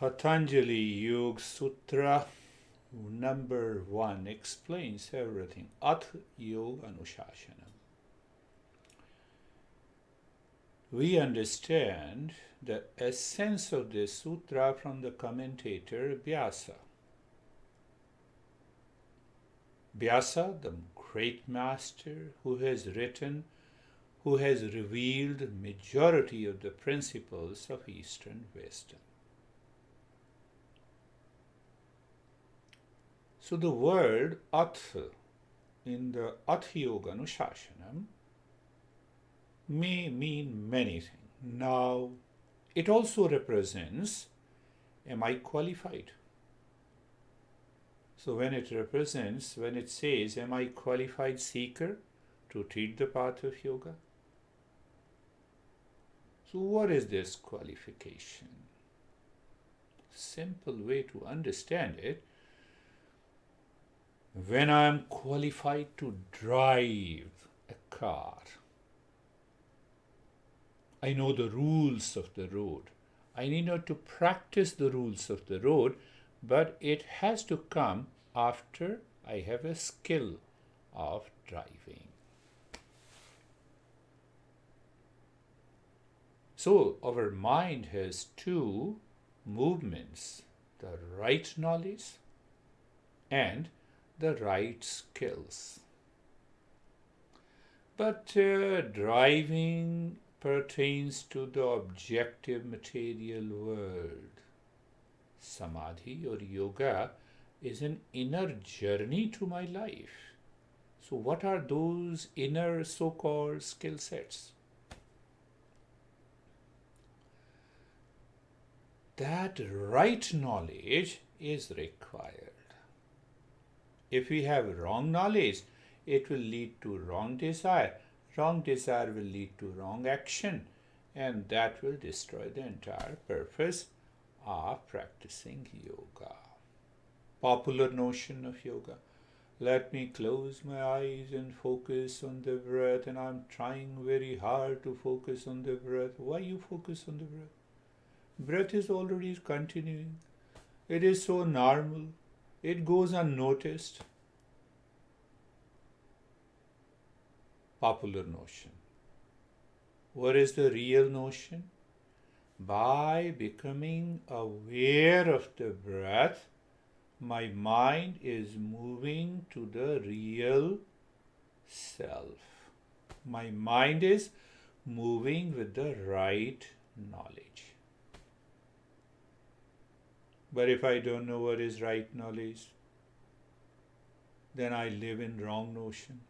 Patanjali Yoga Sutra number 1 explains everything. Ath Yoga Anushasana. We understand the essence of this sutra from the commentator Vyasa. Vyasa, the great master who has revealed majority of the principles of Eastern wisdom. So the word Ath in the Ath Yoga Anushasana may mean many things. Now, it also represents, am I qualified? So when it says, am I qualified seeker to treat the path of yoga? So what is this qualification? Simple way to understand it. When I am qualified to drive a car, I know the rules of the road. I need not to practice the rules of the road, but it has to come after I have a skill of driving. So our mind has two movements, the right knowledge and the right skills. But driving pertains to the objective material world. Samadhi or yoga is an inner journey to my life. So what are those inner so-called skill sets? That right knowledge is required. If we have wrong knowledge, it will lead to wrong desire. Wrong desire will lead to wrong action, and that will destroy the entire purpose of practicing yoga. Popular notion of yoga. Let me close my eyes and focus on the breath, and I'm trying very hard to focus on the breath. Why you focus on the breath? Breath is already continuing. It is so normal. It goes unnoticed. Popular notion. What is the real notion? By becoming aware of the breath, my mind is moving to the real self. My mind is moving with the right knowledge. But if I don't know what is right knowledge, then I live in wrong notion.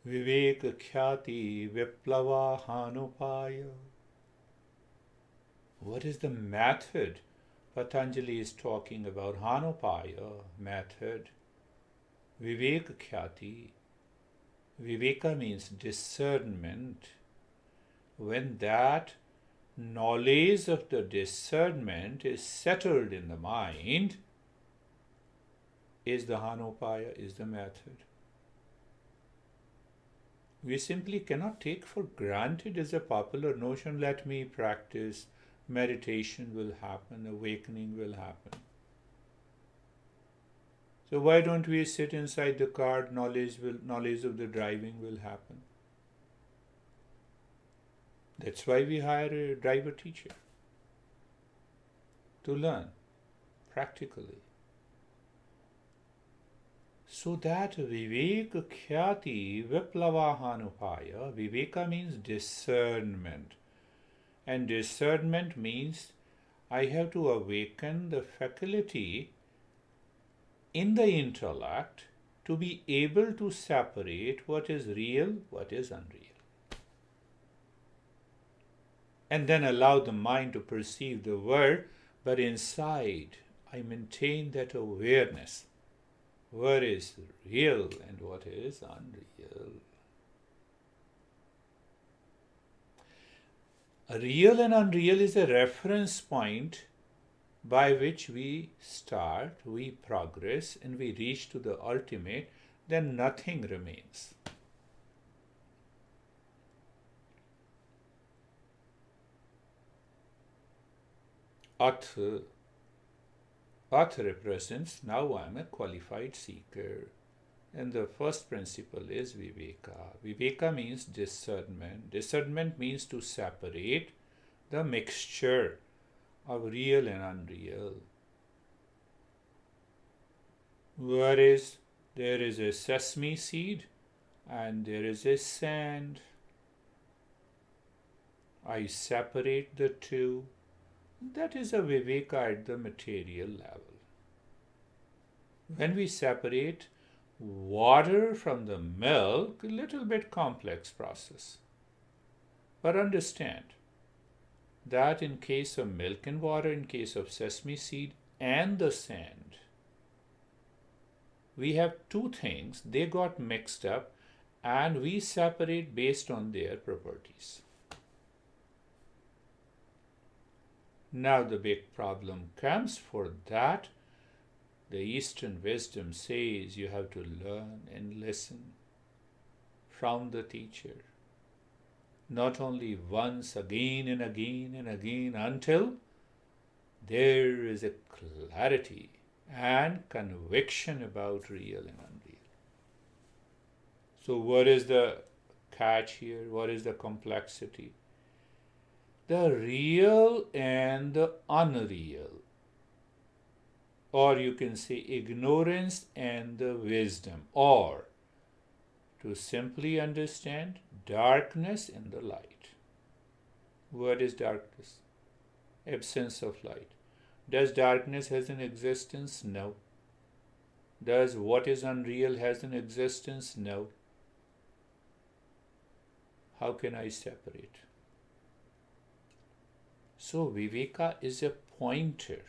Viveka khyati viplava hanupaya. What is the method? Patanjali is talking about hanupaya method. Viveka khyati. Viveka means discernment. When that knowledge of the discernment is settled in the mind, is the hanupaya, is the method. We simply cannot take for granted as a popular notion, let me practice, meditation will happen, awakening will happen. So why don't we sit inside the car, knowledge of the driving will happen. That's why we hire a driver teacher to learn practically. So that viveka khyati viplavahanupaya, viveka means discernment. And discernment means I have to awaken the faculty in the intellect to be able to separate what is real, what is unreal. And then allow the mind to perceive the world, but inside I maintain that awareness. What is real and what is unreal. A real and unreal is a reference point by which we start, we progress, and we reach to the ultimate, then nothing remains. Ath. Ath represents now I am a qualified seeker. And the first principle is viveka. Viveka means discernment. Discernment means to separate the mixture of real and unreal. Whereas there is a sesame seed and there is a sand. I separate the two. That is a viveka at the material level. When we separate water from the milk, a little bit complex process. But understand that in case of milk and water, in case of sesame seed and the sand, we have two things. They got mixed up and we separate based on their properties. Now the big problem comes for that. The Eastern wisdom says you have to learn and listen from the teacher. Not only once, again and again and again, until there is a clarity and conviction about real and unreal. So what is the catch here? What is the complexity? The real and the unreal. Or you can say ignorance and the wisdom. Or to simply understand darkness and the light. What is darkness? Absence of light. Does darkness has an existence? No. Does what is unreal has an existence? No. How can I separate? So viveka is a pointer.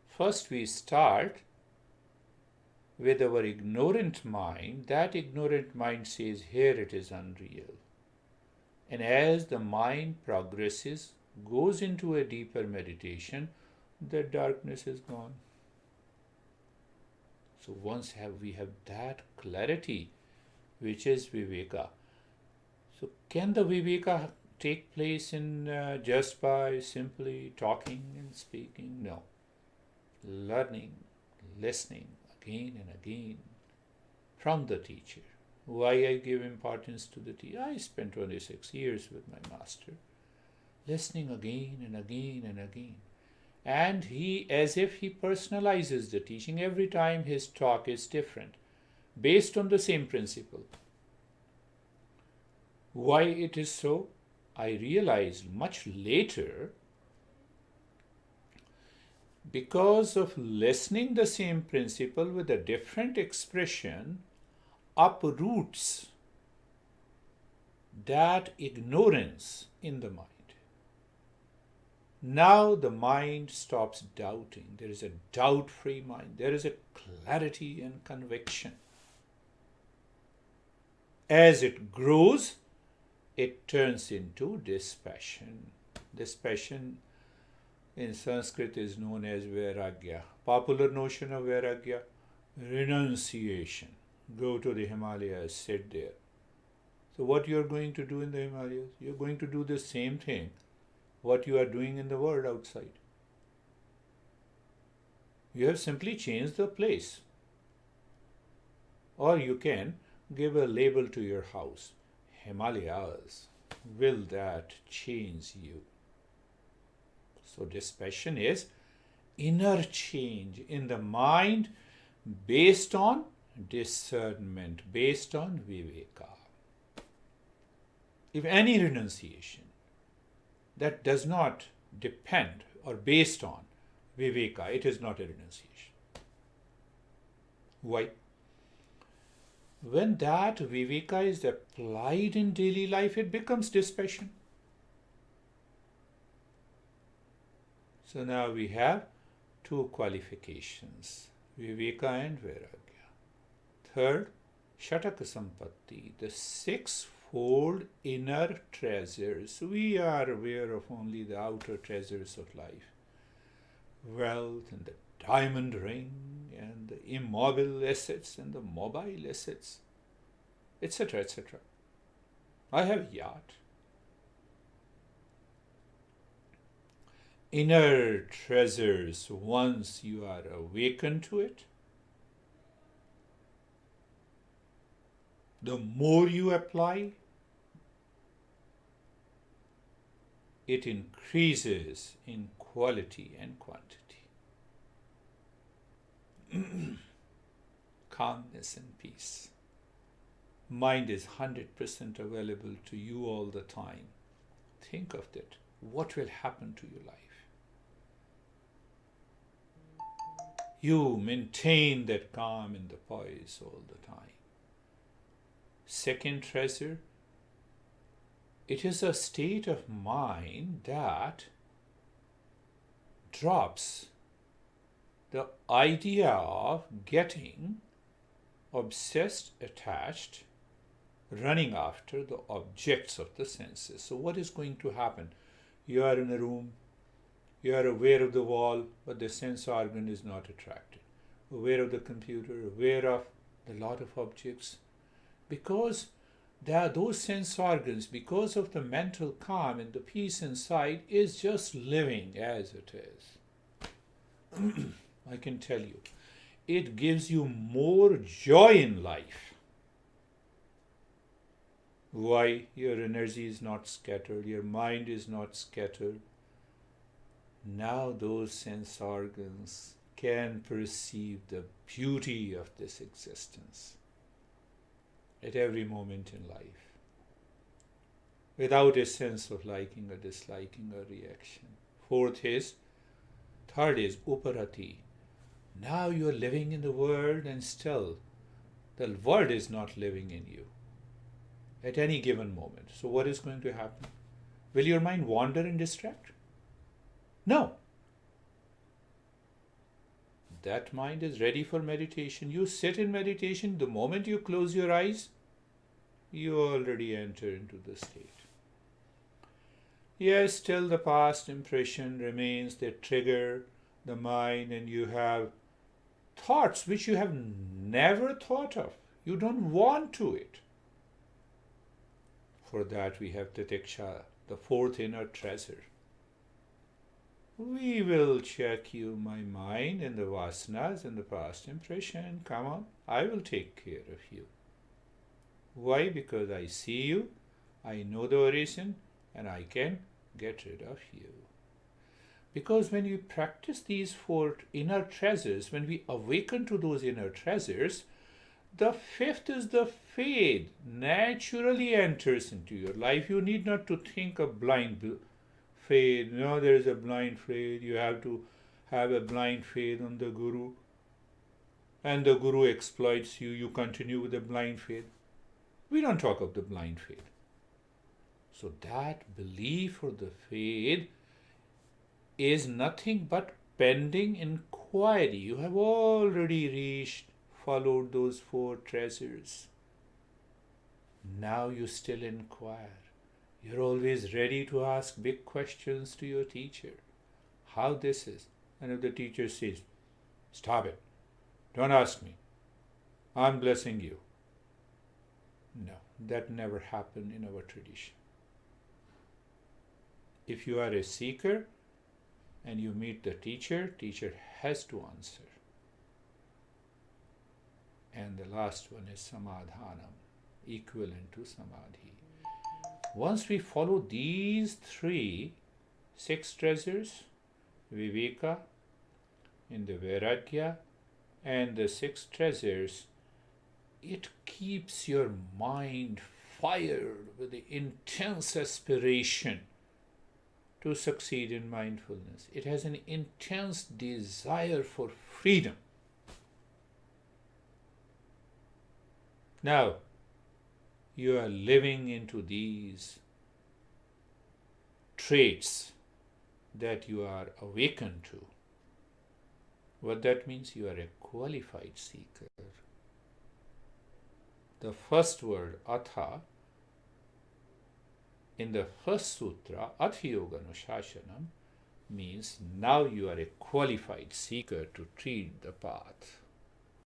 First we start with our ignorant mind. That ignorant mind says, here it is unreal. And as the mind progresses, goes into a deeper meditation, the darkness is gone. So once we have that clarity, which is viveka. So can the viveka take place in just by simply talking and speaking? No. Learning, listening again and again from the teacher. Why I give importance to the teacher? I spent 26 years with my master, listening again and again and again. And he, as if he personalizes the teaching, every time his talk is different, based on the same principle. Why it is so? I realized much later, because of listening the same principle with a different expression, uproots that ignorance in the mind. Now the mind stops doubting. There is a doubt-free mind. There is a clarity and conviction. As it grows, it turns into dispassion. Dispassion in Sanskrit is known as vairagya. Popular notion of vairagya, renunciation. Go to the Himalayas, sit there. So what you are going to do in the Himalayas? You are going to do the same thing what you are doing in the world outside. You have simply changed the place. Or you can give a label to your house. Himalayas. Will that change you? So dispassion is inner change in the mind based on discernment, based on viveka. If any renunciation that does not depend or based on viveka, it is not a renunciation. Why? When that viveka is applied in daily life, it becomes dispassion. So now we have two qualifications, viveka and vairagya. Third, shataka sampatti, the sixfold inner treasures. We are aware of only the outer treasures of life. Wealth and the diamond ring and the immobile assets and the mobile assets, etc., etc. I have a yacht. inner treasures once you are awakened to it, the more you apply, it increases in quality and quantity. Calmness and peace. Mind is 100% available to you all the time. Think of that. What will happen to your life? You maintain that calm and the poise all the time. Second treasure, it is a state of mind that drops the idea of getting obsessed, attached, running after the objects of the senses. So what is going to happen? You are in a room, you are aware of the wall, but the sense organ is not attracted. Aware of the computer, aware of the lot of objects. Because there are those sense organs, because of the mental calm and the peace inside, is just living as it is. I can tell you, it gives you more joy in life. Why? Your energy is not scattered, your mind is not scattered. Now those sense organs can perceive the beauty of this existence at every moment in life, without a sense of liking or disliking or reaction. Third is uparati. Now you are living in the world and still the world is not living in you at any given moment. So what is going to happen? Will your mind wander and distract? No. That mind is ready for meditation. You sit in meditation, the moment you close your eyes, you already enter into the state. Yes, still the past impression remains, they trigger the mind, and you have thoughts which you have never thought of. You don't want to it. For that we have titiksha, the fourth inner treasure. We will check you, my mind, and the vasanas and the past impression. Come on, I will take care of you. Why? Because I see you, I know the origin, and I can get rid of you. Because when you practice these four inner treasures, when we awaken to those inner treasures, the fifth is the faith naturally enters into your life. You need not to think of blind faith. No, there is a blind faith. You have to have a blind faith on the Guru. And the Guru exploits you. You continue with the blind faith. We don't talk of the blind faith. So that belief or the faith is nothing but pending inquiry. You have already followed those four treasures. Now you still inquire. You're always ready to ask big questions to your teacher. How this is. And if the teacher says, stop it, don't ask me, I'm blessing you. No, that never happened in our tradition. If you are a seeker and you meet the teacher has to answer. And the last one is samadhanam, equivalent to samadhi. Once we follow these six treasures, viveka, in the vairagya, and the six treasures, it keeps your mind fired with the intense aspiration to succeed in mindfulness. It has an intense desire for freedom. Now, you are living into these traits that you are awakened to. What that means, you are a qualified seeker. The first word, atha, in the first sutra, Atha Yoga Anushashanam, means now you are a qualified seeker to tread the path.